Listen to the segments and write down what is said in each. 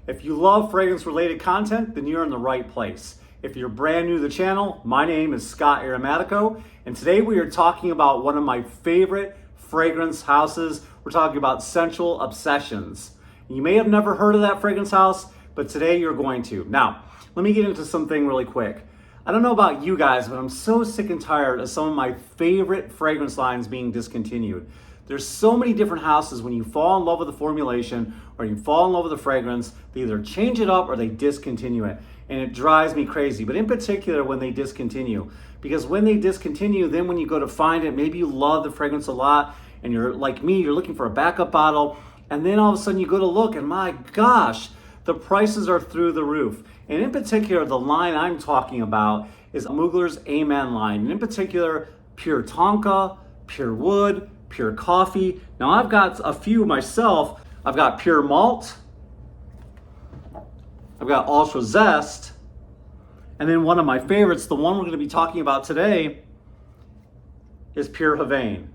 If you love fragrance related content, then you're in the right place. If you're brand new to the channel, my name is Scott Aromatico, and today we are talking about one of my favorite fragrance houses. We're talking about SCENTual Obsessions. You may have never heard of that fragrance house, but today you're going to. Now, let me get into something really quick. I don't know about you guys, but I'm so sick and tired of some of my favorite fragrance lines being discontinued. There's so many different houses when you fall in love with the formulation or you fall in love with the fragrance, they either change it up or they discontinue it. And it drives me crazy, but in particular when they discontinue. Because when they discontinue, then when you go to find it, maybe you love the fragrance a lot and you're like me, you're looking for a backup bottle, and then all of a sudden you go to look and my gosh, the prices are through the roof. And in particular, the line I'm talking about is Mugler's Amen line. And in particular, Pure Tonka, Pure Wood, Pure Coffee. Now I've got a few myself. I've got Pure Malt, I've got Ultra Zest, and then one of my favorites, the one we're going to be talking about today, is Pure Havane.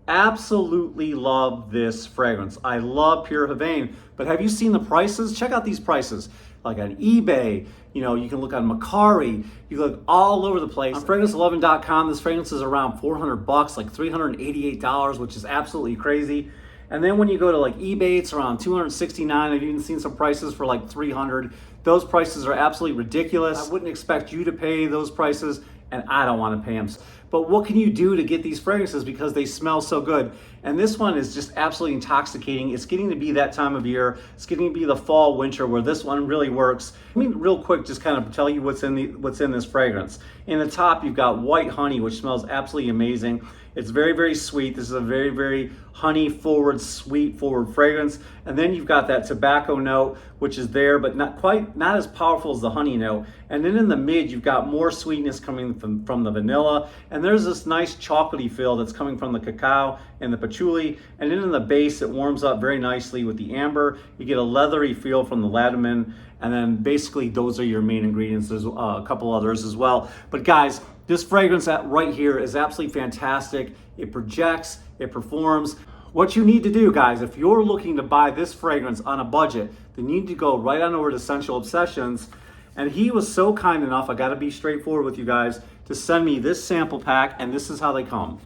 Absolutely love this fragrance. I love Pure Havane, but have you seen the prices? Check out these prices. Like on eBay, you can look on Macari, you look all over the place. On Fragrance11.com, this fragrance is around $400, like $388, which is absolutely crazy. And then when you go to like eBay, it's around $269. I've even seen some prices for like $300. Those prices are absolutely ridiculous. I wouldn't expect you to pay those prices, and I don't want to pay them. But what can you do to get these fragrances because they smell so good? And this one is just absolutely intoxicating. It's getting to be that time of year. It's getting to be the fall, winter where this one really works. Let me real quick just kind of tell you what's in this fragrance. In the top, you've got white honey, which smells absolutely amazing. It's very, very sweet. This is a very, very honey forward, sweet forward fragrance. And then you've got that tobacco note, which is there, but not as powerful as the honey note. And then in the mid, you've got more sweetness coming from the vanilla. And there's this nice chocolatey feel that's coming from the cacao and the patchouli. And then in the base, it warms up very nicely with the amber. You get a leathery feel from the ladamine. And then basically those are your main ingredients. There's a couple others as well. But guys, this fragrance right here is absolutely fantastic. It projects, it performs. What you need to do, guys, if you're looking to buy this fragrance on a budget, then you need to go right on over to SCENTual Obsessions. And he was so kind enough, I gotta be straightforward with you guys, to send me this sample pack, and this is how they come.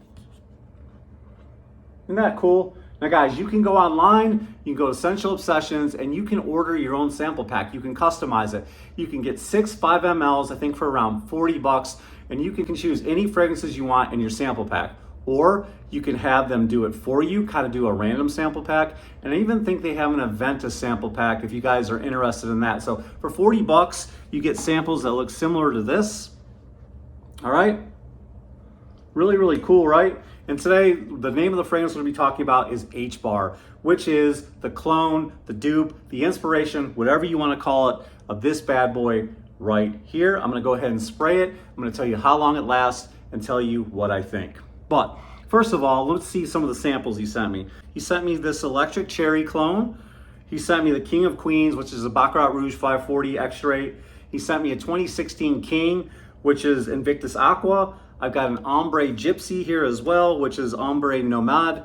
Isn't that cool? Now guys, you can go online, you can go to SCENTual Obsessions, and you can order your own sample pack. You can customize it. You can get 6 5 mLs, I think for around $40, and you can choose any fragrances you want in your sample pack. Or you can have them do it for you, kind of do a random sample pack. And I even think they have an Aventus sample pack if you guys are interested in that. So for $40, you get samples that look similar to this. All right? Really, really cool, right? And today, the name of the fragrance we're going to be talking about is H-Bar, which is the clone, the dupe, the inspiration, whatever you want to call it, of this bad boy right here. I'm going to go ahead and spray it. I'm going to tell you how long it lasts and tell you what I think. But first of all, let's see some of the samples he sent me. He sent me this Electric Cherry clone. He sent me the King of Queens, which is a Baccarat Rouge 540 X-Ray. He sent me a 2016 King, which is Invictus Aqua. I've got an Ombre Gypsy here as well, which is Ombre Nomade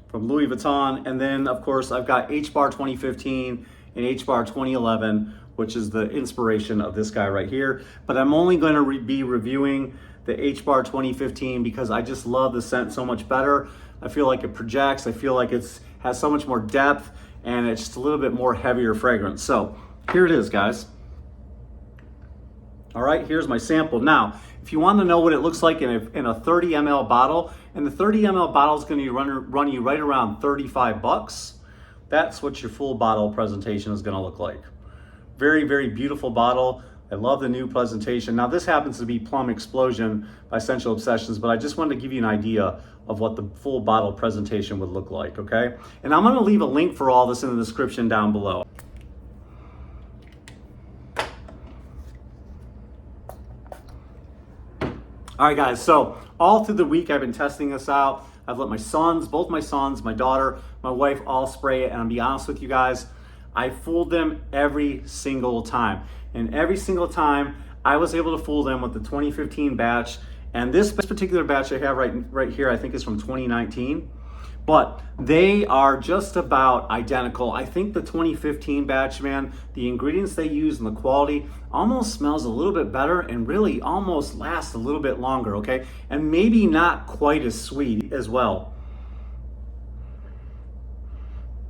from Louis Vuitton. And then, of course, I've got H-Bar 2015 and H-Bar 2011, which is the inspiration of this guy right here. But I'm only going to be reviewing the H-Bar 2015 because I just love the scent so much better. I feel like it projects. I feel like it has so much more depth, and it's just a little bit more heavier fragrance. So here it is, guys. All right, here's my sample. Now, if you want to know what it looks like in a 30 ml bottle, and the 30 ml bottle is going to run you right around $35. That's what your full bottle presentation is going to look like. Very, very beautiful bottle. I love the new presentation. Now this happens to be Plum Explosion by SCENTual Obsessions, but I just wanted to give you an idea of what the full bottle presentation would look like, okay? And I'm gonna leave a link for all this in the description down below. All right guys, so all through the week I've been testing this out. I've let my sons, both my sons, my daughter, my wife all spray it, and I'll be honest with you guys, I fooled them every single time. And every single time I was able to fool them with the 2015 batch. And this particular batch I have right here, I think is from 2019. but they are just about identical. I think the 2015 batch, man, the ingredients they use and the quality almost smells a little bit better and really almost lasts a little bit longer, okay? And maybe not quite as sweet as well.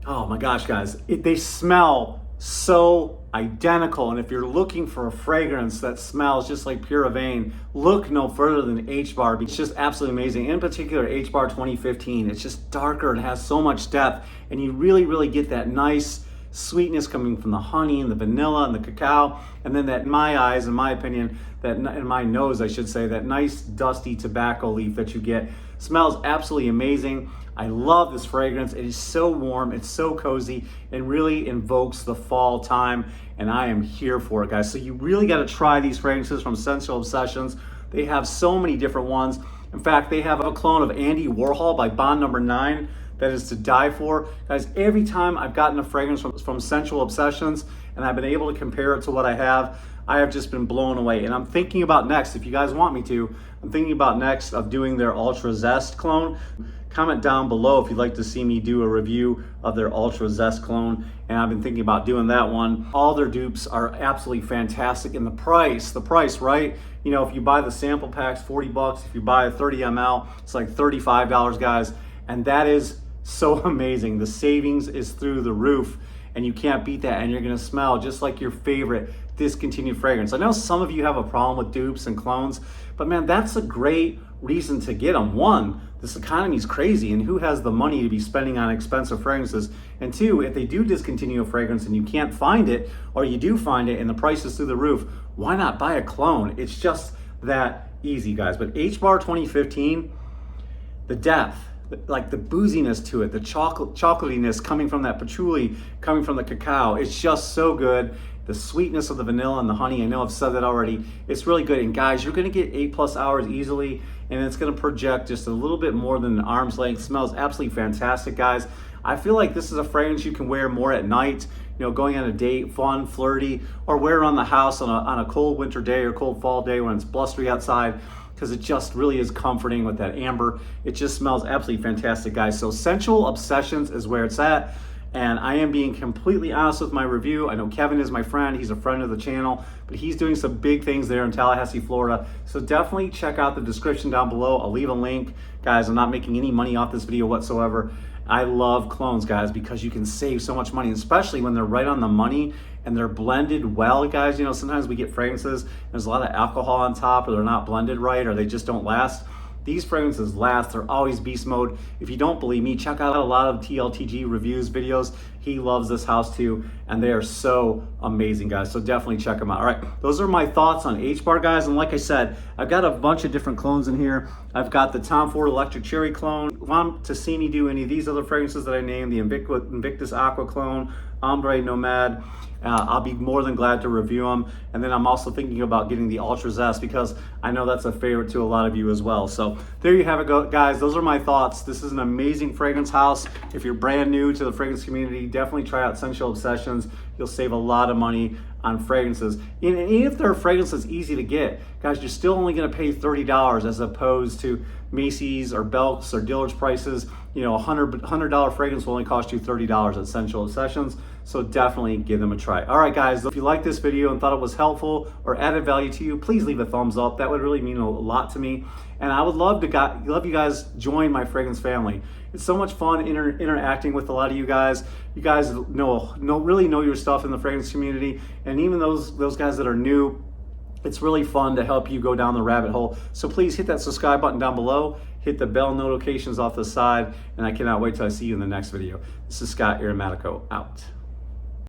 Oh my gosh, guys, they smell so identical. And if you're looking for a fragrance that smells just like Pure Havane, look no further than H-Bar. It's just absolutely amazing. In particular, H-Bar 2015. It's just darker and has so much depth, and you really get that nice sweetness coming from the honey and the vanilla and the cacao, and then that, in my eyes, in my opinion, that in my nose, I should say, that nice dusty tobacco leaf that you get. Smells absolutely amazing. I love this fragrance. It is so warm, it's so cozy, and really invokes the fall time, and I am here for it, guys. So you really got to try these fragrances from SCENTual Obsessions. They have so many different ones. In fact, they have a clone of Andy Warhol by Bond Number 9 that is to die for. Guys, every time I've gotten a fragrance from SCENTual Obsessions and I've been able to compare it to what I have just been blown away. And I'm thinking about next, if you guys want me to, I'm thinking about next of doing their Ultra Zest clone. Comment down below if you'd like to see me do a review of their Ultra Zest clone, and I've been thinking about doing that one. All their dupes are absolutely fantastic, and the price, right? You know, if you buy the sample packs, 40 bucks. If you buy a 30 ml, it's like $35, guys, and that is so amazing. The savings is through the roof, and you can't beat that, and you're gonna smell just like your favorite discontinued fragrance. I know some of you have a problem with dupes and clones, but man, that's a great reason to get them. One, this economy is crazy, and who has the money to be spending on expensive fragrances? And two, if they do discontinue a fragrance and you can't find it, or you do find it and the price is through the roof, why not buy a clone? It's just that easy, guys. But H-Bar 2015, the depth, like the booziness to it, the chocolatiness coming from that patchouli, coming from the cacao, it's just so good. The sweetness of the vanilla and the honey, I know I've said that already, it's really good. And guys, you're gonna get 8+ hours easily, and it's gonna project just a little bit more than an arm's length. Smells absolutely fantastic, guys. I feel like this is a fragrance you can wear more at night, you know, going on a date, fun, flirty, or wear around the house on a cold winter day or cold fall day when it's blustery outside, because it just really is comforting with that amber. It just smells absolutely fantastic, guys. So SCENTual Obsessions is where it's at. And I am being completely honest with my review. I know Kevin is my friend. He's a friend of the channel, but he's doing some big things there in Tallahassee, Florida. So definitely check out the description down below. I'll leave a link. Guys, I'm not making any money off this video whatsoever. I love clones, guys, because you can save so much money, especially when they're right on the money and they're blended well, guys. You know, sometimes we get fragrances, there's a lot of alcohol on top, or they're not blended right, or they just don't last. These fragrances last. They're always beast mode. If you don't believe me, check out a lot of TLTG reviews videos. He loves this house too, and they are so amazing, guys. So definitely check them out. All right, those are my thoughts on H-Bar, guys. And like I said, I've got a bunch of different clones in here. I've got the Tom Ford Electric Cherry clone. Want to see me do any of these other fragrances that I named, the Invictus Aqua clone, Ombre Nomad, I'll be more than glad to review them. And then I'm also thinking about getting the Ultra Zest, because I know that's a favorite to a lot of you as well. So there you have it, guys. Those are my thoughts. This is an amazing fragrance house. If you're brand new to the fragrance community, definitely try out SCENTual Obsessions. You'll save a lot of money on fragrances. And if they're fragrances easy to get, guys, you're still only going to pay $30 as opposed to Macy's or Belk's or Dillard's prices. You know, a $100 fragrance will only cost you $30 at SCENTual Obsessions. So definitely give them a try. All right, guys, if you liked this video and thought it was helpful or added value to you, please leave a thumbs up. That would really mean a lot to me. And I would love you guys join my fragrance family. It's so much fun interacting with a lot of you guys. You guys really know your stuff in the fragrance community. And even those guys that are new, it's really fun to help you go down the rabbit hole. So please hit that subscribe button down below, hit the bell notifications off the side, and I cannot wait till I see you in the next video. This is Scott Aromatico, out.